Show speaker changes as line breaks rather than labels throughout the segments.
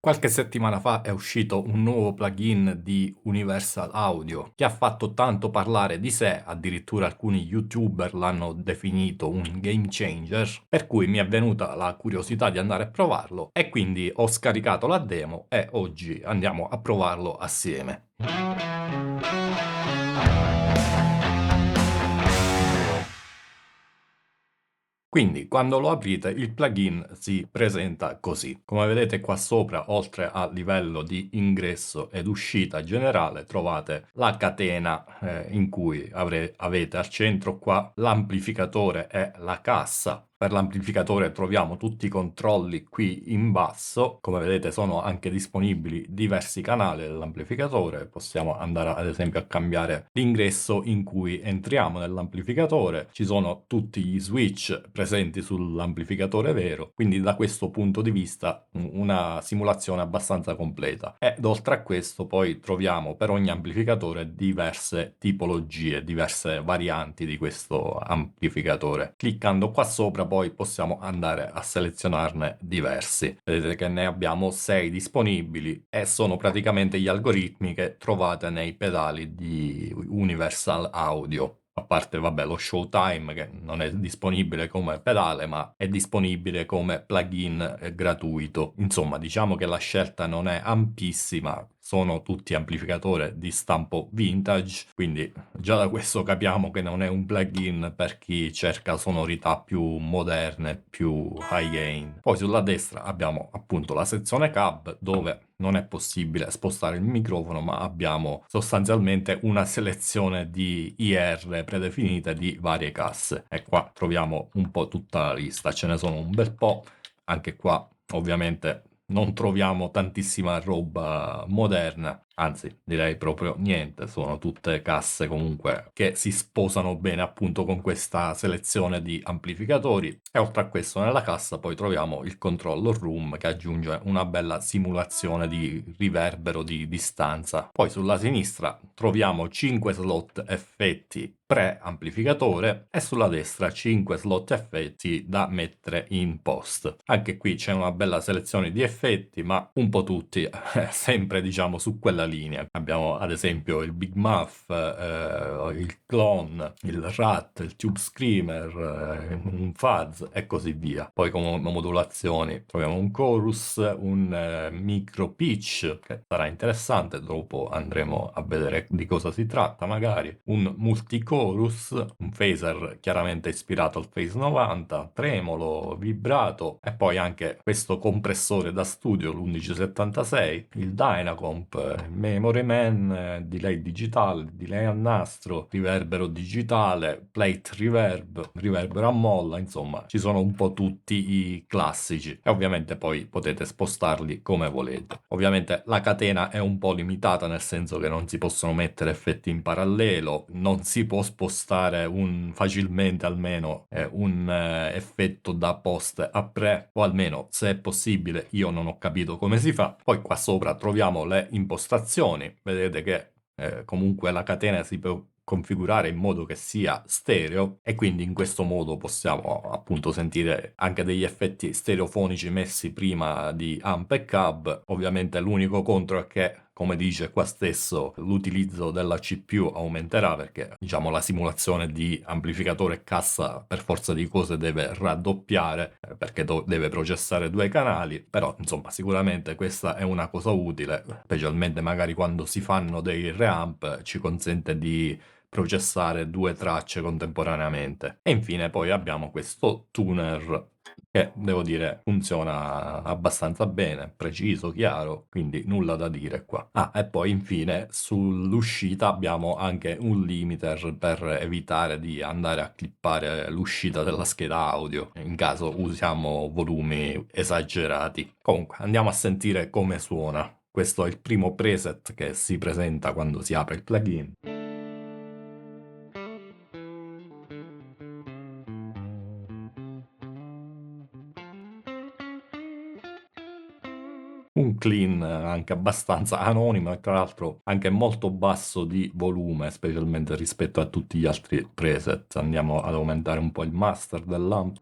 Qualche settimana fa è uscito un nuovo plugin di Universal Audio che ha fatto tanto parlare di sé, addirittura alcuni YouTuber l'hanno definito un game changer, per cui mi è venuta la curiosità di andare a provarlo e quindi ho scaricato la demo e oggi andiamo a provarlo assieme. Quindi quando lo aprite il plugin si presenta così. Come vedete qua sopra, oltre al livello di ingresso ed uscita generale, trovate la catena in cui avete al centro qua l'amplificatore e la cassa. Per l'amplificatore troviamo tutti i controlli qui in basso. Come vedete sono anche disponibili diversi canali dell'amplificatore. Possiamo andare ad esempio a cambiare l'ingresso in cui entriamo nell'amplificatore. Ci sono tutti gli switch presenti sull'amplificatore vero, quindi da questo punto di vista una simulazione abbastanza completa. Ed oltre a questo poi troviamo per ogni amplificatore diverse tipologie, diverse varianti di questo amplificatore. Cliccando qua sopra poi possiamo andare a selezionarne diversi. Vedete che ne abbiamo 6 disponibili e sono praticamente gli algoritmi che trovate nei pedali di Universal Audio. A parte, vabbè, lo Showtime che non è disponibile come pedale, ma è disponibile come plugin gratuito. Insomma, diciamo che la scelta non è ampissima, sono tutti amplificatori di stampo vintage, quindi già da questo capiamo che non è un plugin per chi cerca sonorità più moderne, più high gain. Poi sulla destra abbiamo appunto la sezione cab dove non è possibile spostare il microfono, ma abbiamo sostanzialmente una selezione di IR predefinite di varie casse. E qua troviamo un po' tutta la lista, ce ne sono un bel po'. Anche qua ovviamente non troviamo tantissima roba moderna, anzi direi proprio niente, sono tutte casse comunque che si sposano bene appunto con questa selezione di amplificatori. E oltre a questo nella cassa poi troviamo il controller room che aggiunge una bella simulazione di riverbero di distanza. Poi sulla sinistra troviamo 5 slot effetti pre-amplificatore e sulla destra 5 slot effetti da mettere in post. Anche qui c'è una bella selezione di effetti, ma un po' tutti sempre diciamo su quella linea. Abbiamo ad esempio il Big Muff, il Clone, il Rat, il Tube Screamer, un Fuzz e così via. Poi come modulazioni troviamo un Chorus, un Micro Pitch che sarà interessante, dopo andremo a vedere di cosa si tratta magari, un Multi-Chorus, un phaser chiaramente ispirato al Phase 90, tremolo, vibrato e poi anche questo compressore da studio, l'1176, il Dynacomp, Memory Man, delay digitale, delay a nastro, riverbero digitale, plate reverb, riverbero a molla, insomma ci sono un po' tutti i classici e ovviamente poi potete spostarli come volete. Ovviamente la catena è un po' limitata, nel senso che non si possono mettere effetti in parallelo, non si può spostare facilmente almeno un effetto da post a pre, o almeno se è possibile, io non ho capito come si fa. Poi qua sopra troviamo le impostazioni, vedete che comunque la catena si può configurare in modo che sia stereo e quindi in questo modo possiamo appunto sentire anche degli effetti stereofonici messi prima di amp e cab. Ovviamente l'unico contro è che, come dice qua stesso, l'utilizzo della CPU aumenterà perché diciamo la simulazione di amplificatore e cassa per forza di cose deve raddoppiare perché deve processare due canali, però insomma sicuramente questa è una cosa utile, specialmente magari quando si fanno dei reamp, ci consente di processare due tracce contemporaneamente. E infine poi abbiamo questo tuner che devo dire funziona abbastanza bene, preciso, chiaro, quindi nulla da dire qua. Ah, e poi infine sull'uscita abbiamo anche un limiter per evitare di andare a clippare l'uscita della scheda audio in caso usiamo volumi esagerati. Comunque andiamo a sentire come suona. Questo è il primo preset che si presenta quando si apre il plugin. Un clean anche abbastanza anonimo e tra l'altro anche molto basso di volume, specialmente rispetto a tutti gli altri preset. Andiamo ad aumentare un po' il master dell'amp.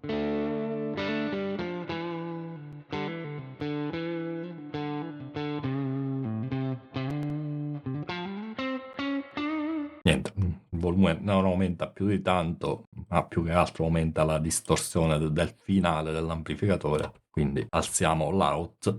il volume non aumenta più di tanto, ma più che altro aumenta la distorsione del finale dell'amplificatore, quindi alziamo l'out.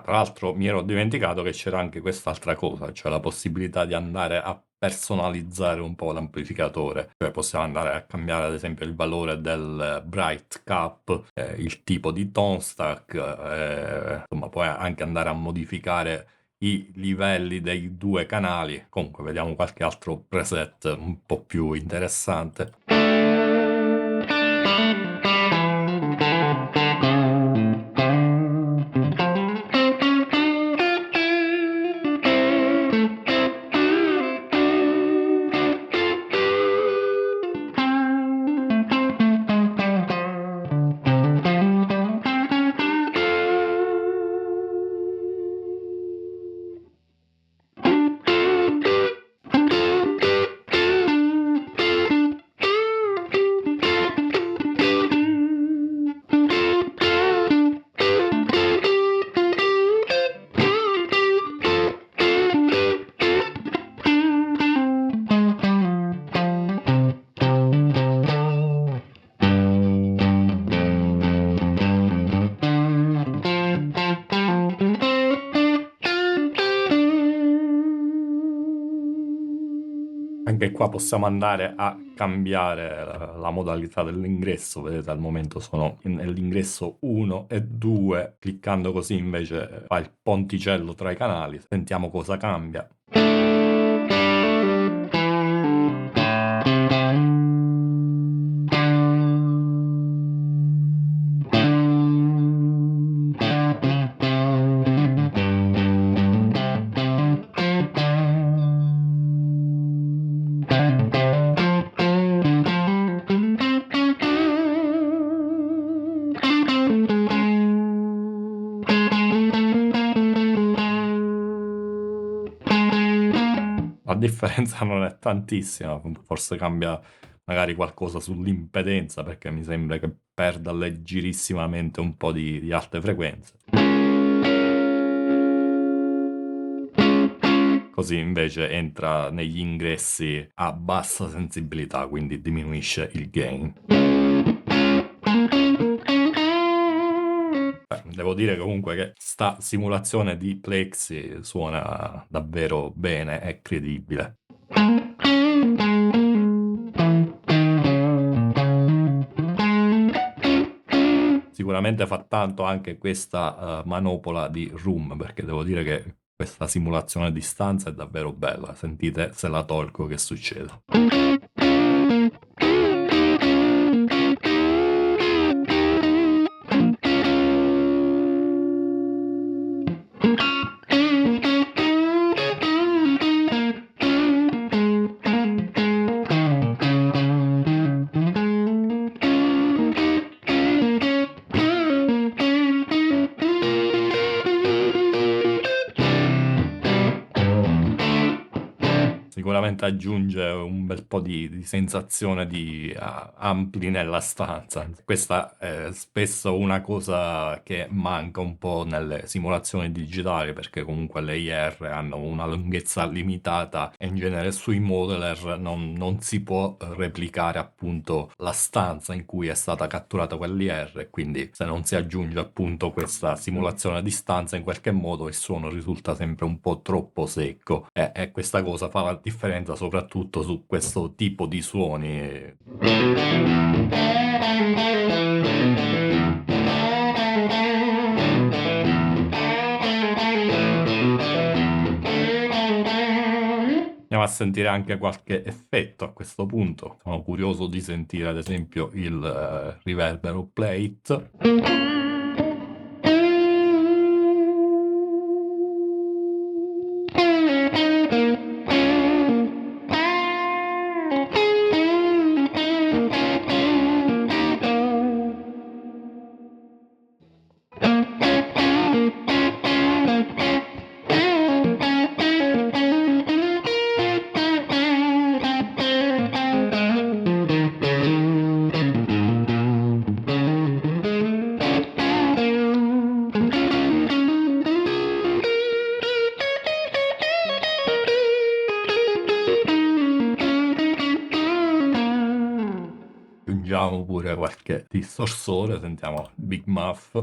Tra l'altro mi ero dimenticato che c'era anche quest'altra cosa, cioè la possibilità di andare a personalizzare un po' l'amplificatore, cioè possiamo andare a cambiare ad esempio il valore del bright cap, il tipo di tone stack, insomma puoi anche andare a modificare i livelli dei due canali. Comunque vediamo qualche altro preset un po' più interessante. Anche qua possiamo andare a cambiare la modalità dell'ingresso, vedete al momento sono nell'ingresso 1 e 2, cliccando così invece fa il ponticello tra i canali, sentiamo cosa cambia. La differenza non è tantissima, forse cambia magari qualcosa sull'impedenza perché mi sembra che perda leggerissimamente un po' di alte frequenze. Così invece entra negli ingressi a bassa sensibilità, quindi diminuisce il gain. Devo dire comunque che sta simulazione di Plexi suona davvero bene, è credibile. Sicuramente fa tanto anche questa manopola di Room, perché devo dire che questa simulazione a distanza è davvero bella. Sentite se la tolgo che succede. Sicuramente aggiunge un bel po' di sensazione di ampli nella stanza. Questa è spesso una cosa che manca un po' nelle simulazioni digitali, perché comunque le IR hanno una lunghezza limitata e in genere sui modeler non si può replicare appunto la stanza in cui è stata catturata quell'IR, quindi se non si aggiunge appunto questa simulazione a distanza in qualche modo il suono risulta sempre un po' troppo secco e questa cosa fa la differenza soprattutto su questo tipo di suoni. Andiamo a sentire anche qualche effetto a questo punto. Sono curioso di sentire ad esempio il riverbero plate. aggiungiamo pure qualche distorsore, sentiamo Big Muff.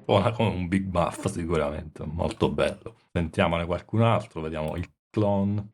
Suona come un Big Muff sicuramente, molto bello. Sentiamone qualcun altro, vediamo il clone.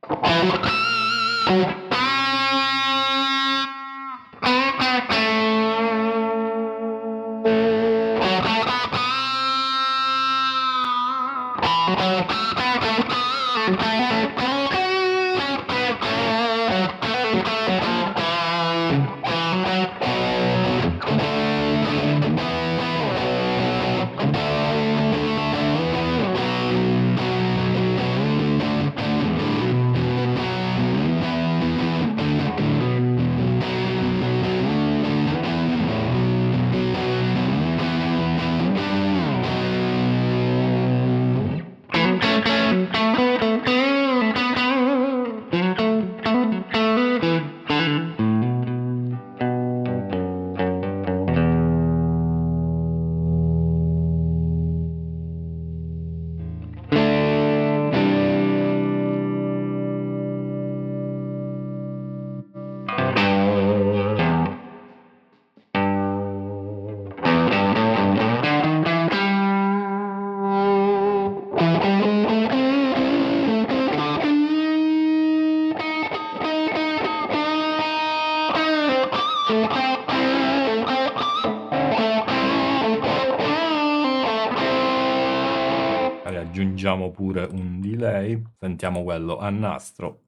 Aggiungiamo pure un delay, sentiamo quello a nastro.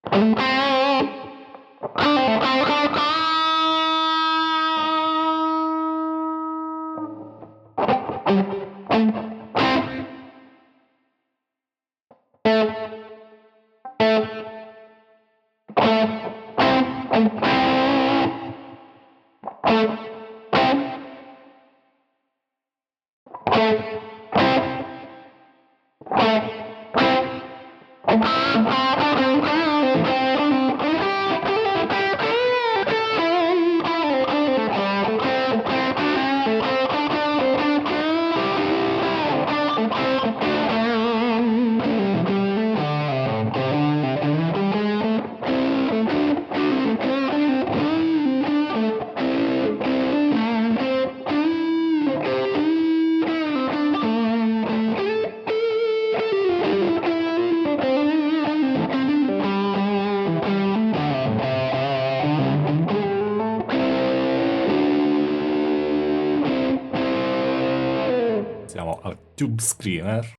Siamo al Tube Screamer.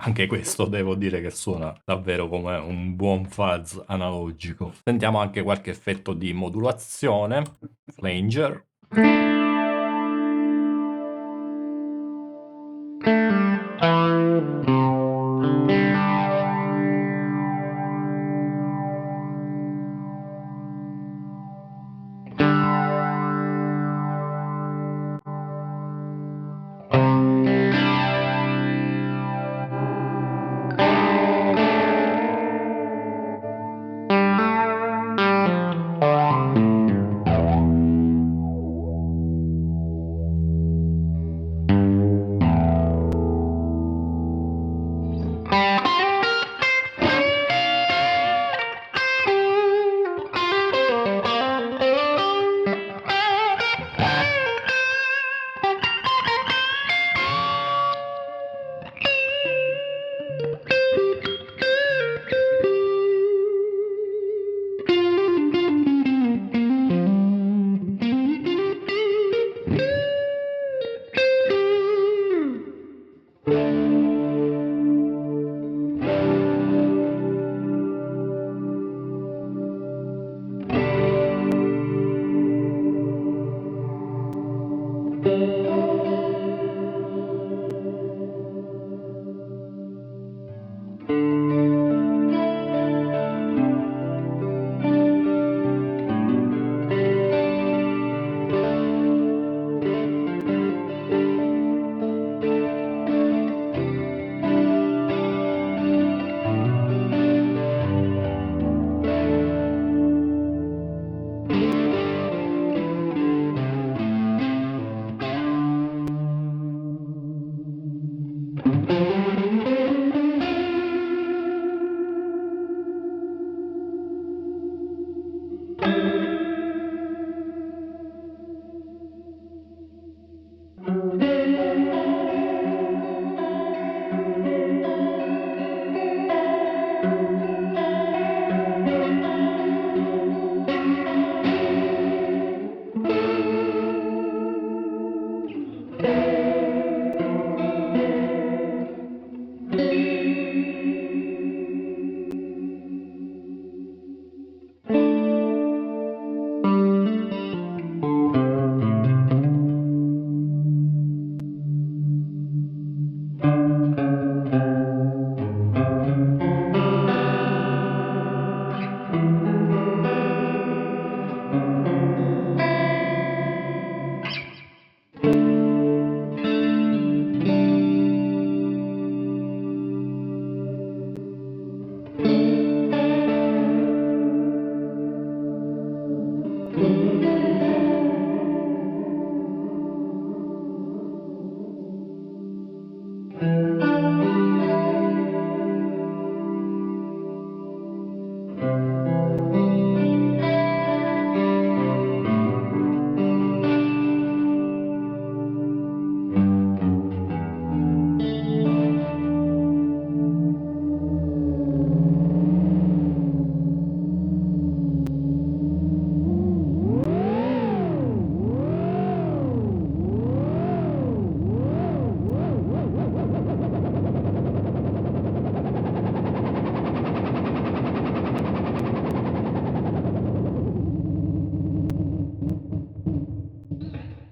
Anche questo devo dire che suona davvero come un buon fuzz analogico. Sentiamo anche qualche effetto di modulazione. Flanger.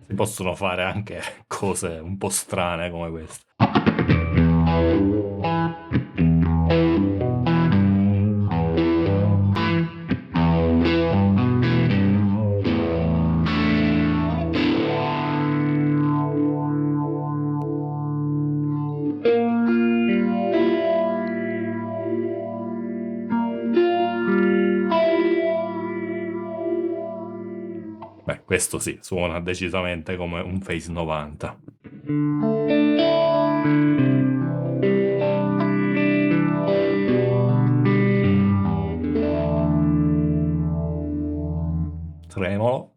Si possono fare anche cose un po' strane come queste. Beh, questo sì, suona decisamente come un Phase 90. Tremolo.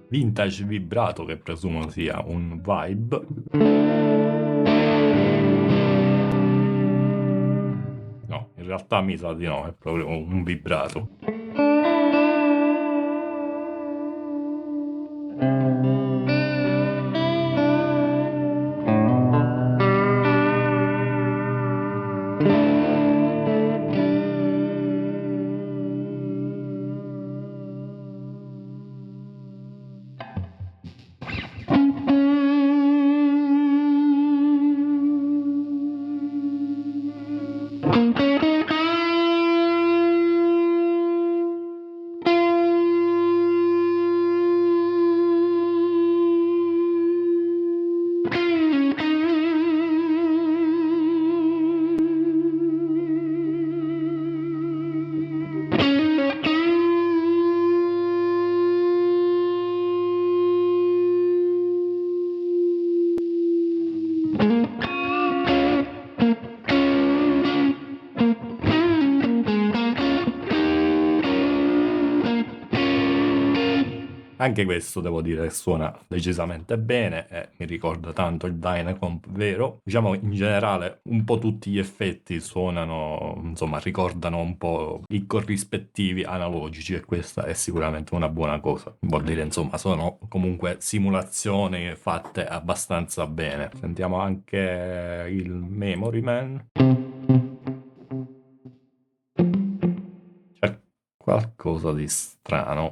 Vintage vibrato, che presumo sia un vibe. No, in realtà mi sa di no, è proprio un vibrato. Anche questo devo dire suona decisamente bene e mi ricorda tanto il Dynacomp vero. Diciamo in generale un po' tutti gli effetti suonano, insomma, ricordano un po' i corrispettivi analogici e questa è sicuramente una buona cosa. Vuol dire, insomma, sono comunque simulazioni fatte abbastanza bene. Sentiamo anche il Memory Man. C'è qualcosa di strano.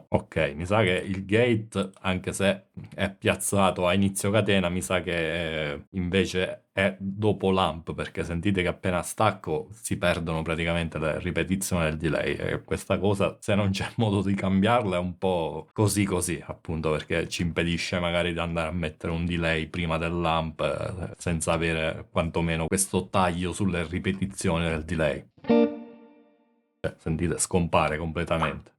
Ok, mi sa che il gate, anche se è piazzato a inizio catena, mi sa che invece è dopo l'amp, perché sentite che appena stacco si perdono praticamente le ripetizioni del delay. E questa cosa, se non c'è modo di cambiarla, è un po' così così, appunto, perché ci impedisce magari di andare a mettere un delay prima dell'amp senza avere quantomeno questo taglio sulle ripetizioni del delay. Sentite, scompare completamente.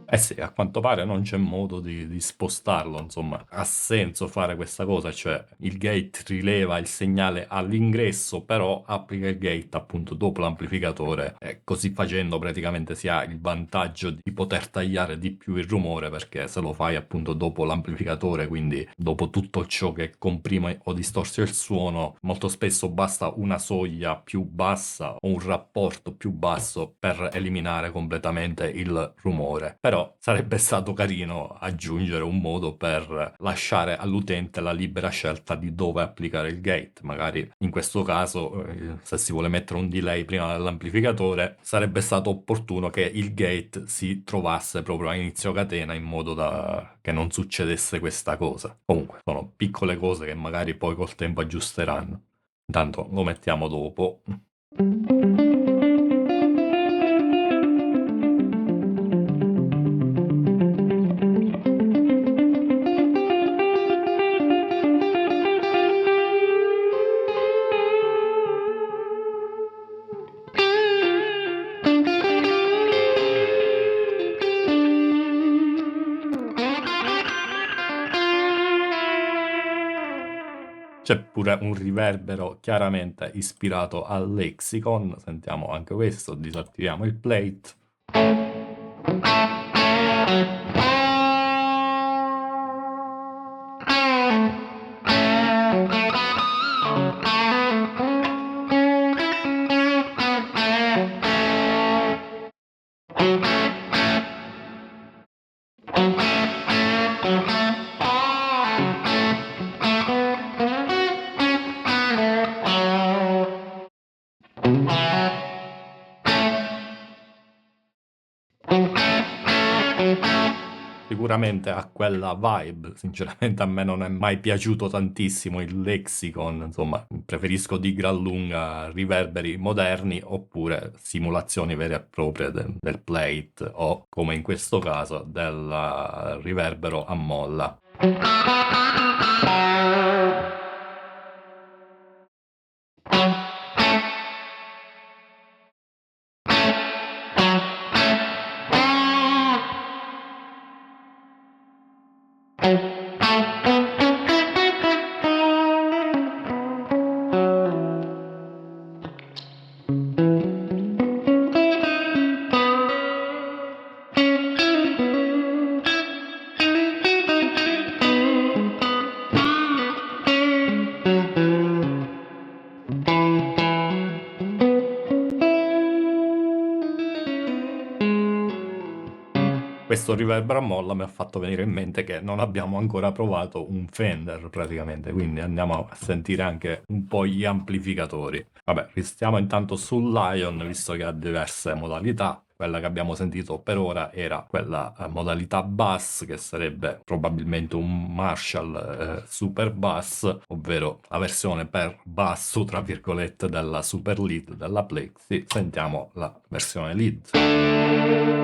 Eh sì, a quanto pare non c'è modo di spostarlo, insomma, ha senso fare questa cosa, cioè il gate rileva il segnale all'ingresso, però applica il gate appunto dopo l'amplificatore e così facendo praticamente si ha il vantaggio di poter tagliare di più il rumore perché se lo fai appunto dopo l'amplificatore, quindi dopo tutto ciò che comprime o distorce il suono, molto spesso basta una soglia più bassa o un rapporto più basso per eliminare completamente il rumore. Però sarebbe stato carino aggiungere un modo per lasciare all'utente la libera scelta di dove applicare il gate. Magari in questo caso, se si vuole mettere un delay prima dell'amplificatore, sarebbe stato opportuno che il gate si trovasse proprio a inizio catena in modo da che non succedesse questa cosa. Comunque, sono piccole cose che magari poi col tempo aggiusteranno. Intanto lo mettiamo dopo. C'è pure un riverbero chiaramente ispirato al Lexicon, sentiamo anche questo, disattiviamo il plate. Sicuramente ha quella vibe, sinceramente a me non è mai piaciuto tantissimo il Lexicon, insomma preferisco di gran lunga riverberi moderni oppure simulazioni vere e proprie del plate o come in questo caso del riverbero a molla. questo riverbero a molla mi ha fatto venire in mente che non abbiamo ancora provato un Fender praticamente, quindi andiamo a sentire anche un po' gli amplificatori. Vabbè, restiamo intanto sul Lion, visto che ha diverse modalità. Quella che abbiamo sentito per ora era quella modalità bass, che sarebbe probabilmente un Marshall Super Bass, ovvero la versione per basso, tra virgolette, della Super Lead della Plexi. Sentiamo la versione lead.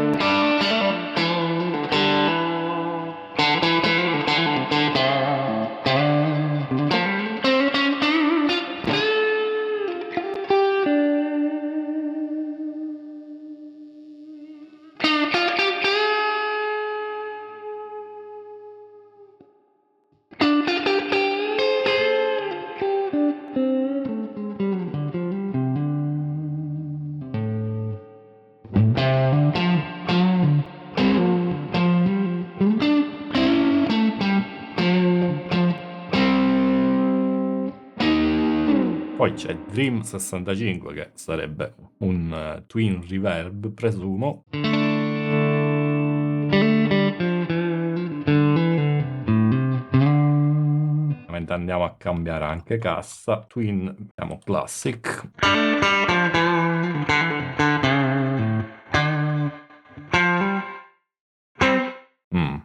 Poi c'è Dream 65, che sarebbe un twin reverb, presumo. Mentre andiamo a cambiare anche cassa, twin, mettiamo classic. Mm.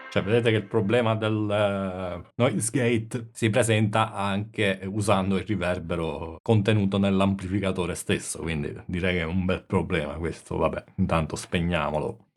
Cioè, vedete che il problema del noise gate si presenta anche usando il riverbero contenuto nell'amplificatore stesso, quindi direi che è un bel problema questo. Vabbè, intanto spegniamolo.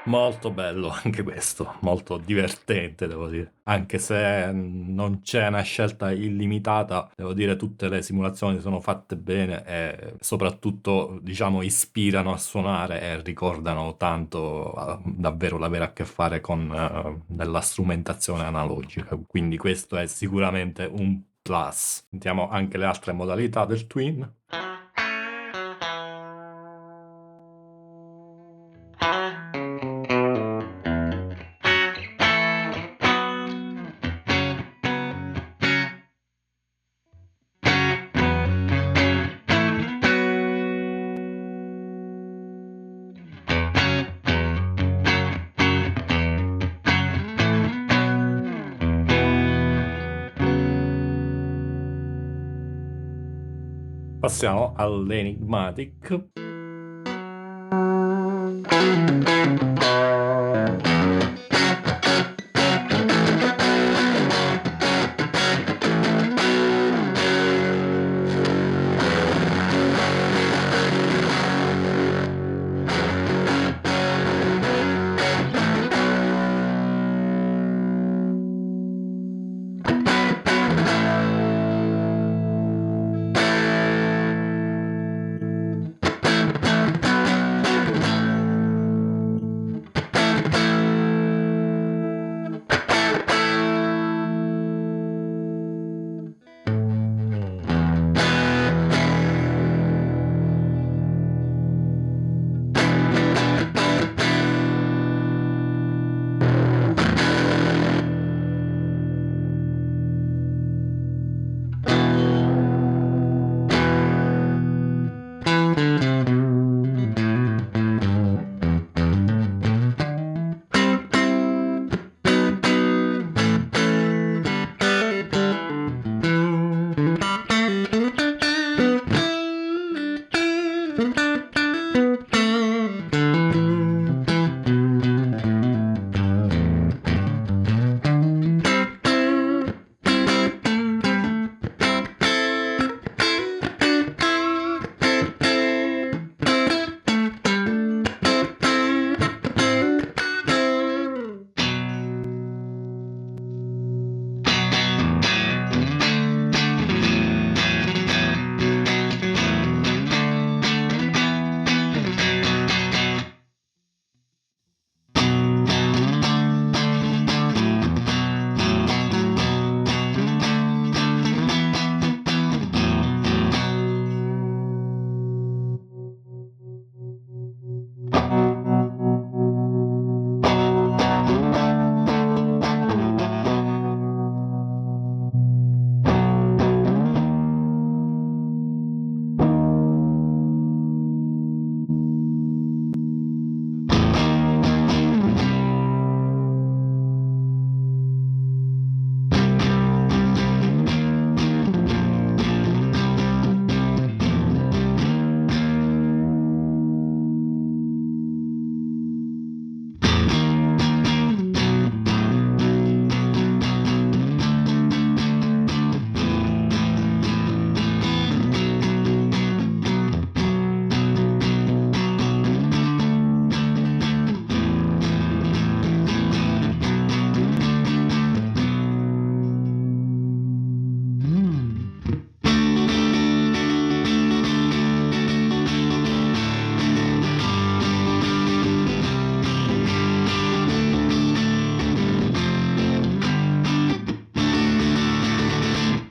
Molto bello anche questo, molto divertente devo dire. Anche se non c'è una scelta illimitata, devo dire tutte le simulazioni sono fatte bene e soprattutto, diciamo, ispirano a suonare e ricordano tanto davvero l'avere a che fare con della strumentazione analogica. Quindi questo è sicuramente un plus. Sentiamo anche le altre modalità del Twin. Passiamo all'Enigmatic.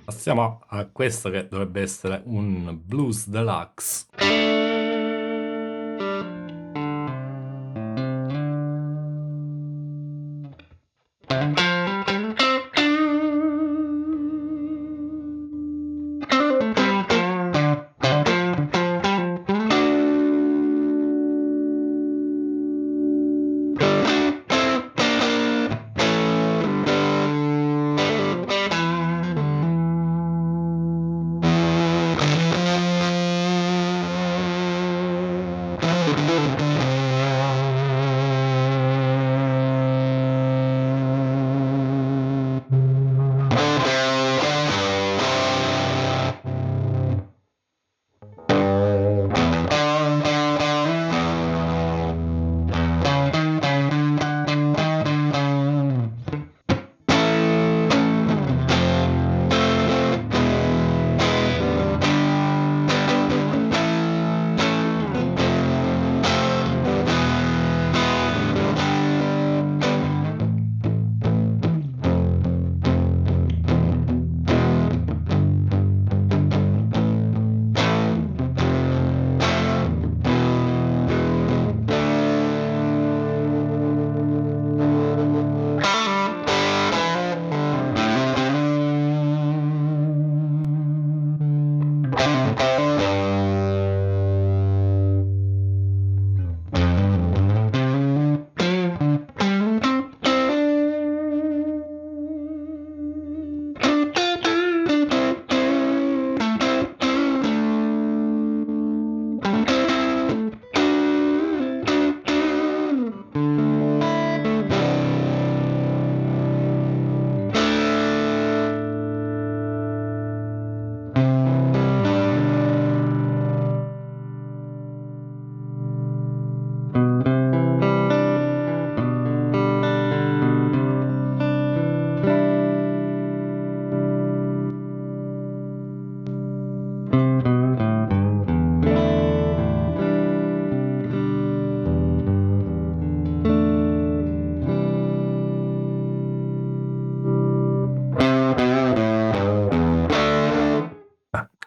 Passiamo a questo che dovrebbe essere un blues deluxe.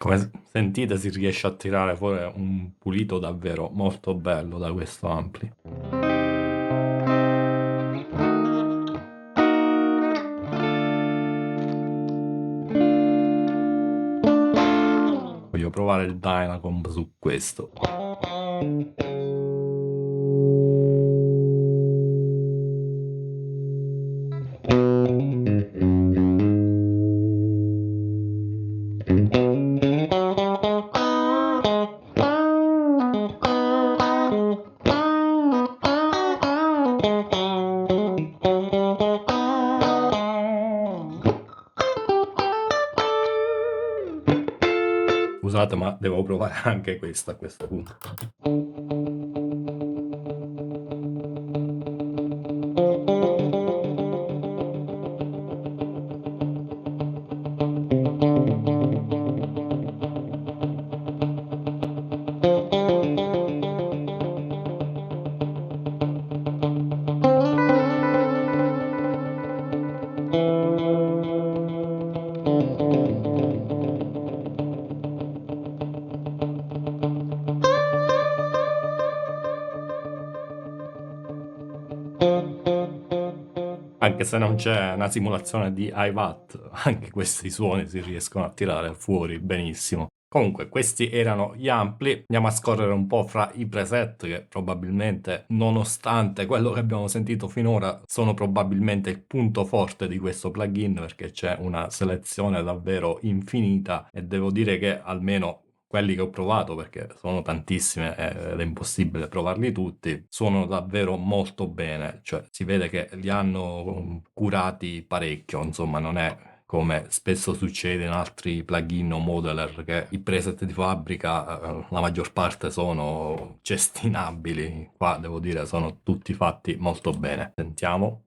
Come sentite si riesce a tirare fuori un pulito davvero molto bello da questo ampli. Voglio provare il Dynacomp su questo. Scusate, ma devo provare anche questa a questo punto. Anche se non c'è una simulazione di iWatt, anche questi suoni si riescono a tirare fuori benissimo. Comunque, questi erano gli ampli. Andiamo a scorrere un po' fra i preset che probabilmente, nonostante quello che abbiamo sentito finora, sono probabilmente il punto forte di questo plugin perché c'è una selezione davvero infinita e devo dire che almeno quelli che ho provato, perché sono tantissime ed è impossibile provarli tutti, suonano davvero molto bene, cioè si vede che li hanno curati parecchio, insomma non è come spesso succede in altri plugin o modeler che i preset di fabbrica la maggior parte sono cestinabili, qua devo dire sono tutti fatti molto bene. Sentiamo.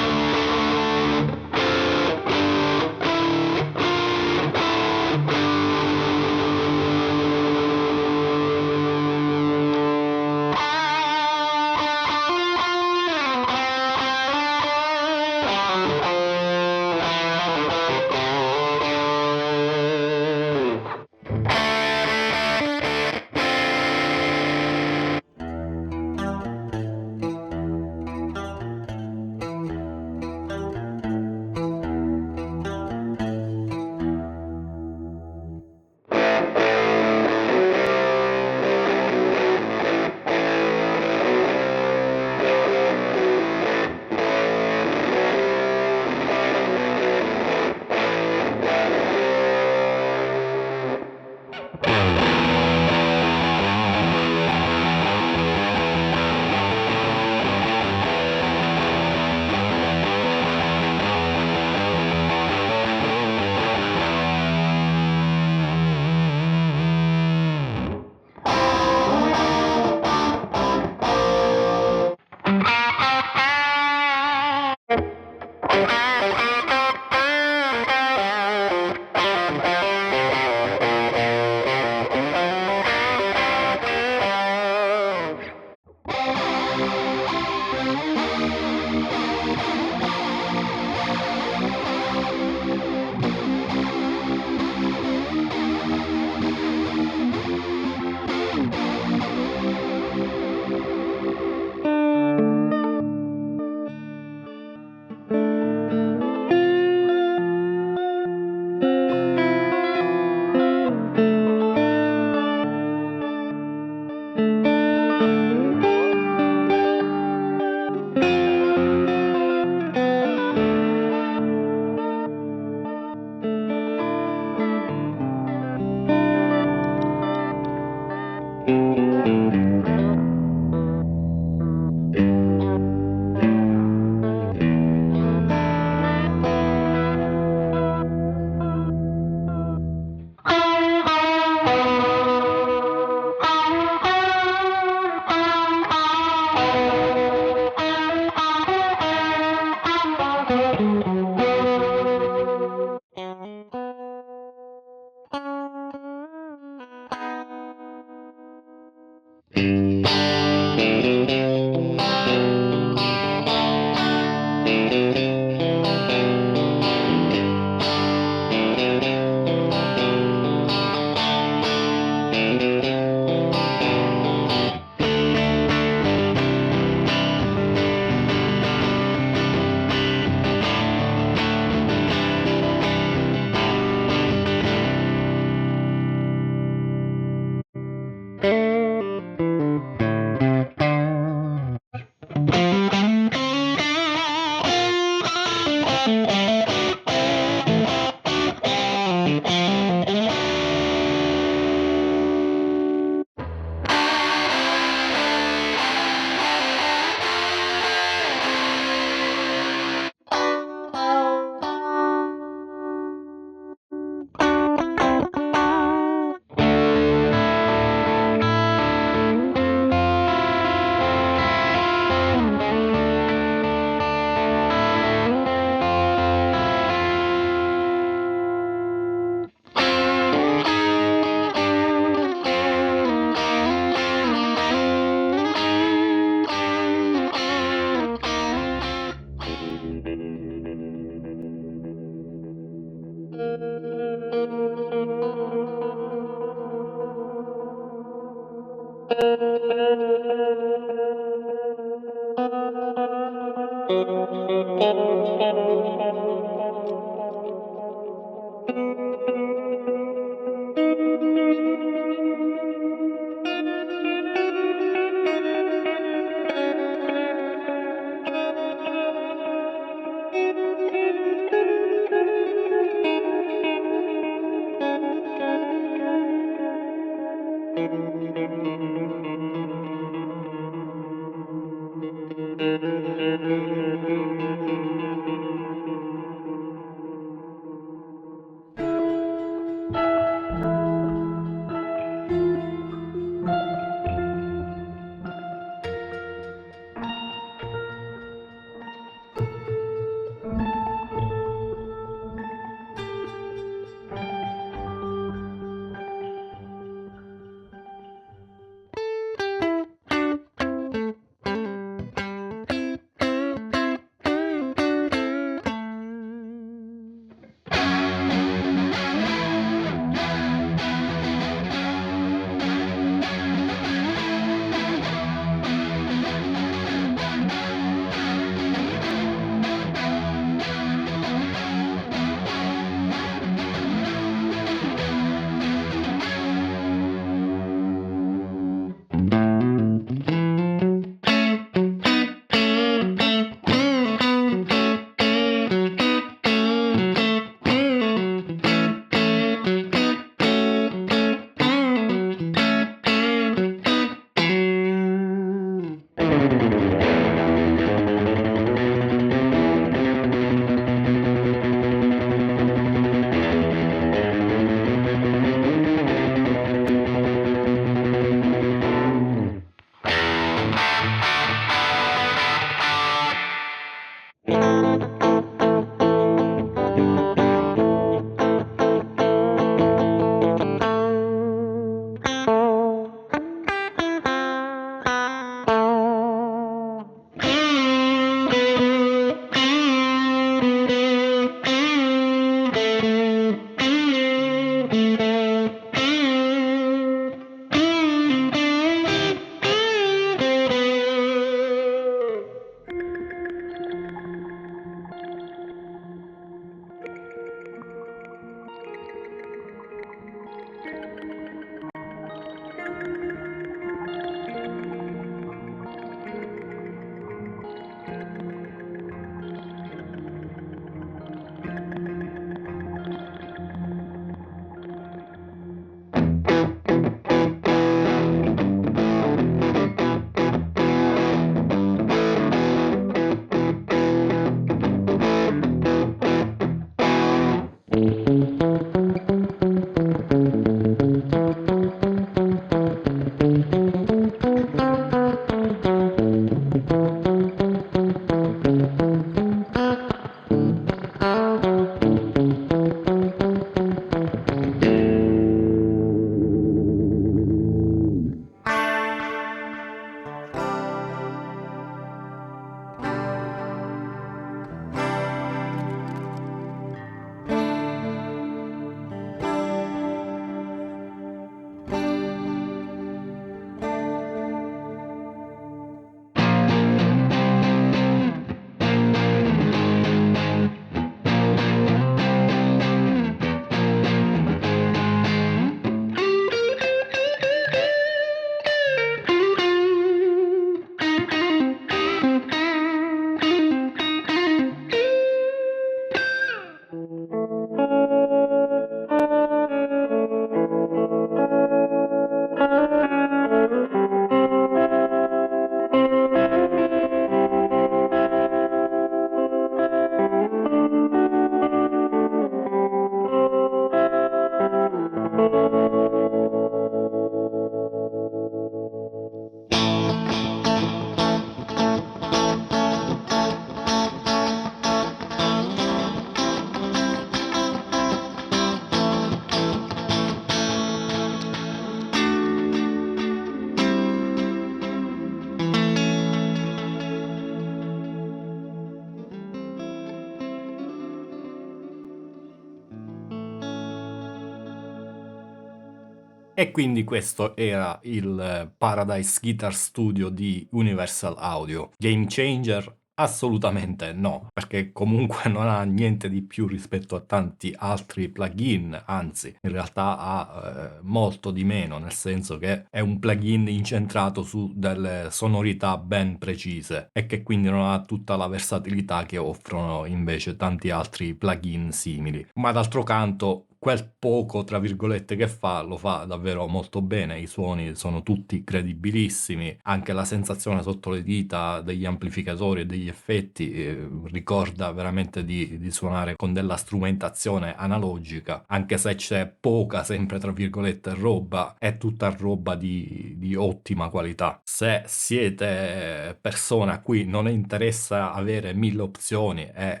E quindi questo era il Paradise Guitar Studio di Universal Audio. Game changer? Assolutamente no, perché comunque non ha niente di più rispetto a tanti altri plugin, anzi, in realtà ha molto di meno, nel senso che è un plugin incentrato su delle sonorità ben precise e che quindi non ha tutta la versatilità che offrono invece tanti altri plugin simili. Ma d'altro canto, quel poco, tra virgolette, che fa, lo fa davvero molto bene, i suoni sono tutti credibilissimi, anche la sensazione sotto le dita degli amplificatori e degli effetti ricorda veramente di suonare con della strumentazione analogica, anche se c'è poca, sempre tra virgolette, roba, è tutta roba di ottima qualità. Se siete persone a cui non interessa avere 1000 opzioni e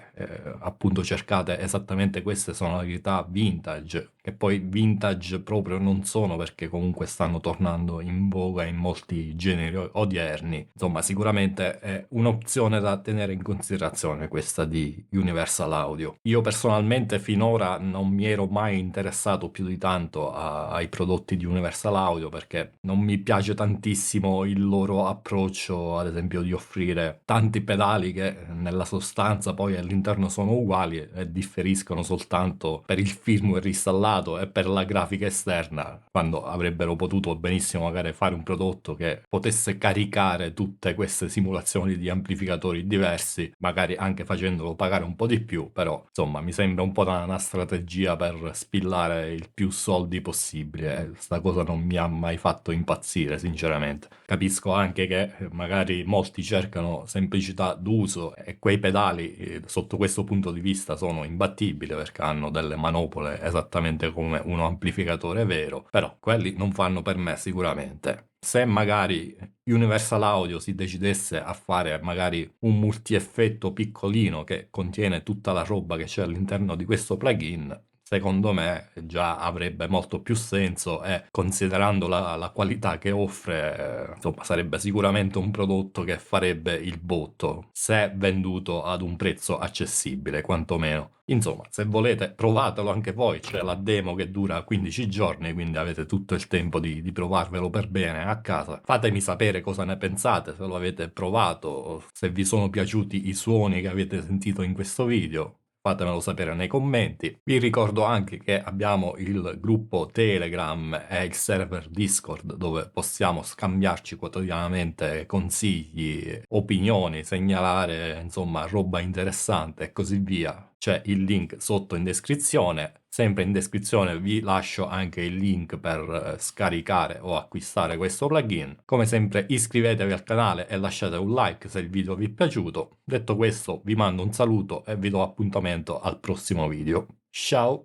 appunto cercate esattamente queste sonorità vintage, che poi vintage proprio non sono, perché comunque stanno tornando in voga in molti generi odierni, insomma sicuramente è un'opzione da tenere in considerazione questa di Universal Audio. Io personalmente finora non mi ero mai interessato più di tanto ai prodotti di Universal Audio, perché non mi piace tantissimo il loro approccio, ad esempio di offrire tanti pedali che nella sostanza poi all'interno sono uguali e differiscono soltanto per il firmware installato e per la grafica esterna, quando avrebbero potuto benissimo magari fare un prodotto che potesse caricare tutte queste simulazioni di amplificatori diversi, magari anche facendolo pagare un po' di più, però insomma mi sembra un po' una strategia per spillare il più soldi possibile e sta cosa non mi ha mai fatto impazzire sinceramente. Capisco anche che magari molti cercano semplicità d'uso e quei pedali sotto questo punto di vista sono imbattibili, perché hanno delle manopole esattamente come un amplificatore vero, però quelli non fanno per me sicuramente. Se magari Universal Audio si decidesse a fare magari un multi-effetto piccolino che contiene tutta la roba che c'è all'interno di questo plugin, secondo me già avrebbe molto più senso e considerando la qualità che offre, insomma, sarebbe sicuramente un prodotto che farebbe il botto se venduto ad un prezzo accessibile, quantomeno. Insomma, se volete provatelo anche voi, c'è la demo che dura 15 giorni, quindi avete tutto il tempo di provarvelo per bene a casa. Fatemi sapere cosa ne pensate, se lo avete provato, se vi sono piaciuti i suoni che avete sentito in questo video. Fatemelo sapere nei commenti. Vi ricordo anche che abbiamo il gruppo Telegram e il server Discord dove possiamo scambiarci quotidianamente consigli, opinioni, segnalare insomma roba interessante e così via. C'è il link sotto in descrizione. Sempre in descrizione vi lascio anche il link per scaricare o acquistare questo plugin. Come sempre iscrivetevi al canale e lasciate un like se il video vi è piaciuto. Detto questo vi mando un saluto e vi do appuntamento al prossimo video. Ciao!